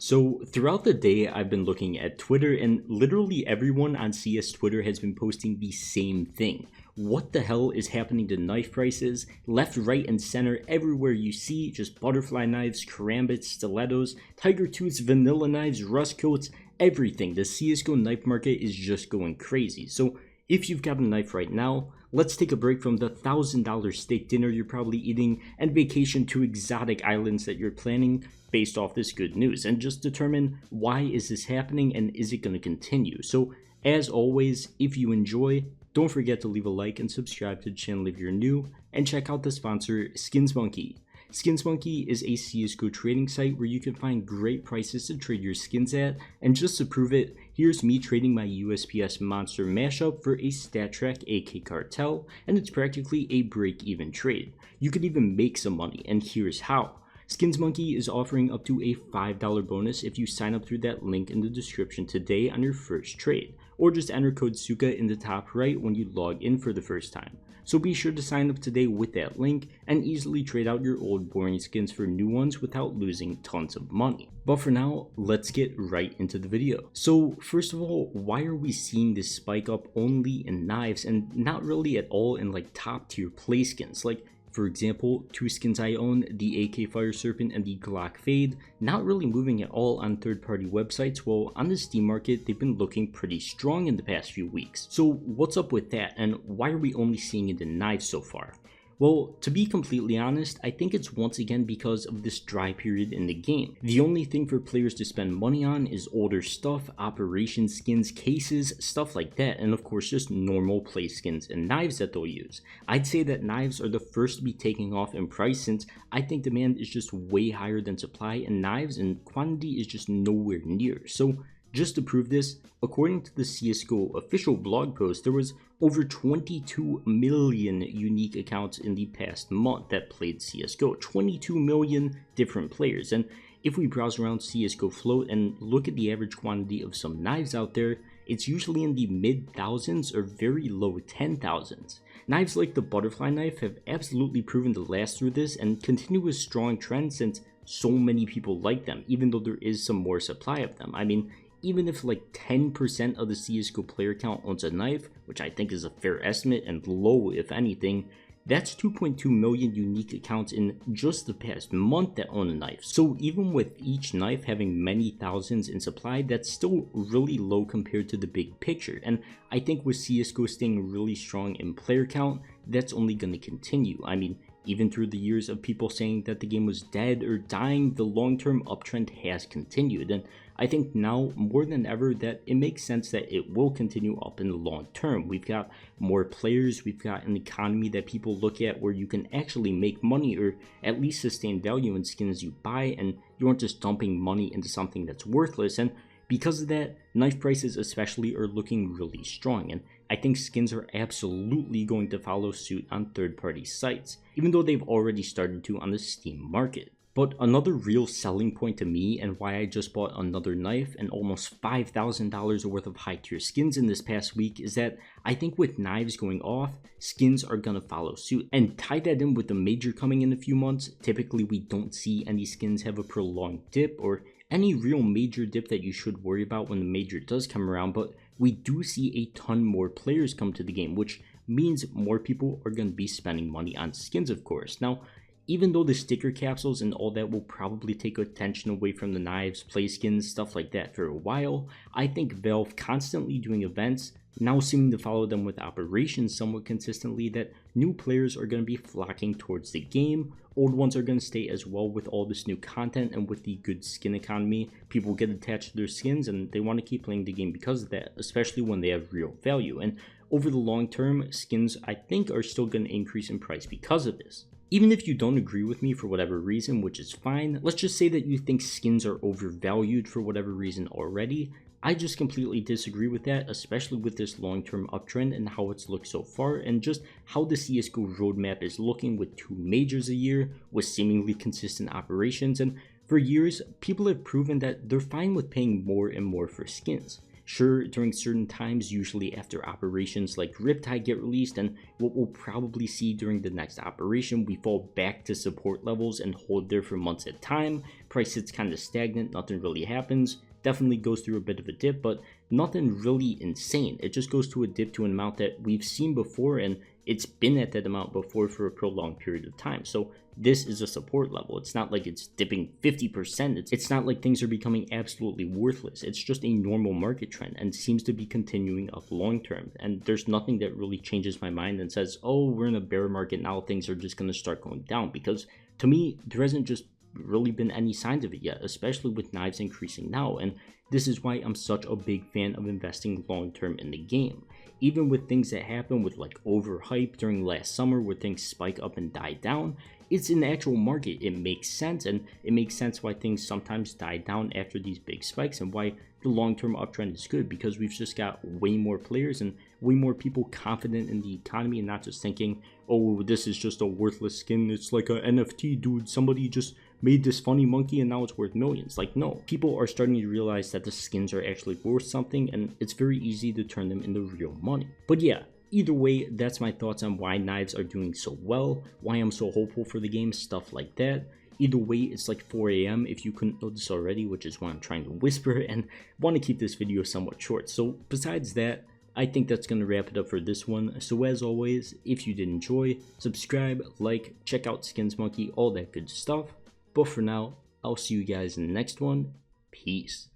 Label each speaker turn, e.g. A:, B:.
A: So throughout the day, I've been looking at Twitter, and literally everyone on CS Twitter has been posting the same thing. What the hell is happening to knife prices? Left, right, and center, everywhere you see, just butterfly knives, karambits, stilettos, tiger tooths, vanilla knives, rust coats, everything. The CSGO knife market is just going crazy. So if you've got a knife right now, let's take a break from the $1,000 steak dinner you're probably eating and vacation to exotic islands that you're planning based off this good news, and just determine why is this happening and is it going to continue. So as always, if you enjoy, don't forget to leave a like and subscribe to the channel if you're new, and check out the sponsor, SkinsMonkey. SkinsMonkey is a CSGO trading site where you can find great prices to trade your skins at, and just to prove it, here's me trading my USPS Monster mashup for a StatTrak AK Cartel, and it's practically a break-even trade. You could even make some money, and here's how. SkinsMonkey is offering up to a $5 bonus if you sign up through that link in the description today on your first trade, or just enter code SUKA in the top right when you log in for the first time. So be sure to sign up today with that link and easily trade out your old boring skins for new ones without losing tons of money. But for now, let's get right into the video. So first of all, why are we seeing this spike up only in knives and not really at all in like top tier play skins? Like, for example, two skins I own, the AK Fire Serpent and the Glock Fade, not really moving at all on third-party websites, while on the Steam market they've been looking pretty strong in the past few weeks. So what's up with that, and why are we only seeing it in knives so far? Well, to be completely honest, I think it's once again because of this dry period in the game. The only thing for players to spend money on is older stuff, operation skins, cases, stuff like that, and of course just normal play skins and knives that they'll use. I'd say that knives are the first to be taking off in price, since I think demand is just way higher than supply in knives and quantity is just nowhere near. So just to prove this, according to the CSGO official blog post, there was over 22 million unique accounts in the past month that played CSGO. 22 million different players. And if we browse around CSGO Float and look at the average quantity of some knives out there, it's usually in the mid-thousands or very low 10,000s. Knives like the butterfly knife have absolutely proven to last through this and continue a strong trend since so many people like them, even though there is some more supply of them. I mean, even if like 10% of the CSGO player count owns a knife, which I think is a fair estimate and low if anything, that's 2.2 million unique accounts in just the past month that own a knife. So even with each knife having many thousands in supply, that's still really low compared to the big picture. And I think with CSGO staying really strong in player count, that's only going to continue. I mean, even through the years of people saying that the game was dead or dying, the long-term uptrend has continued, and I think now more than ever that it makes sense that it will continue up in the long term. We've got more players, we've got an economy that people look at where you can actually make money or at least sustain value in skins you buy, and you aren't just dumping money into something that's worthless. And because of that, knife prices especially are looking really strong, and I think skins are absolutely going to follow suit on third-party sites, even though they've already started to on the Steam market. But another real selling point to me, and why I just bought another knife and almost $5,000 worth of high tier skins in this past week, is that I think with knives going off, skins are gonna follow suit. And tie that in with the major coming in a few months, typically we don't see any skins have a prolonged dip or any real major dip that you should worry about when the major does come around, but we do see a ton more players come to the game, which means more people are gonna be spending money on skins, of course. Now, even though the sticker capsules and all that will probably take attention away from the knives, play skins, stuff like that for a while, I think Valve constantly doing events, now seeming to follow them with operations somewhat consistently, that new players are going to be flocking towards the game, old ones are going to stay as well with all this new content, and with the good skin economy, people get attached to their skins and they want to keep playing the game because of that, especially when they have real value. And over the long term, skins I think are still going to increase in price because of this. Even if you don't agree with me for whatever reason, which is fine, let's just say that you think skins are overvalued for whatever reason already. I just completely disagree with that, especially with this long-term uptrend and how it's looked so far, and just how the CSGO roadmap is looking with 2 majors a year, with seemingly consistent operations, and for years, people have proven that they're fine with paying more and more for skins. Sure, during certain times, usually after operations like Riptide get released, and what we'll probably see during the next operation, we fall back to support levels and hold there for months at a time. Price sits kind of stagnant, nothing really happens. Definitely goes through a bit of a dip, but nothing really insane. It just goes to a dip to an amount that we've seen before, and it's been at that amount before for a prolonged period of time. So this is a support level. It's not like it's dipping 50%. It's not like things are becoming absolutely worthless. It's just a normal market trend and seems to be continuing up long term. And there's nothing that really changes my mind and says, oh, we're in a bear market now, things are just going to start going down. Because to me, there hasn't just really been any signs of it yet, especially with knives increasing now. And this is why I'm such a big fan of investing long term in the game. Even with things that happen with like overhype during last summer where things spike up and die down, it's an actual market. It makes sense, and it makes sense why things sometimes die down after these big spikes and why the long-term uptrend is good, because we've just got way more players and way more people confident in the economy and not just thinking, oh, this is just a worthless skin, it's like a NFT, dude, somebody just made this funny monkey and now it's worth millions. Like, no, people are starting to realize that the skins are actually worth something, and it's very easy to turn them into real money. But yeah, either way, that's my thoughts on why knives are doing so well, why I'm so hopeful for the game, stuff like that. Either way, it's like 4 a.m. if you couldn't notice already, which is why I'm trying to whisper and want to keep this video somewhat short. So besides that, I think that's going to wrap it up for this one. So as always, if you did enjoy, subscribe, like, check out Skins Monkey, all that good stuff. But for now, I'll see you guys in the next one. Peace.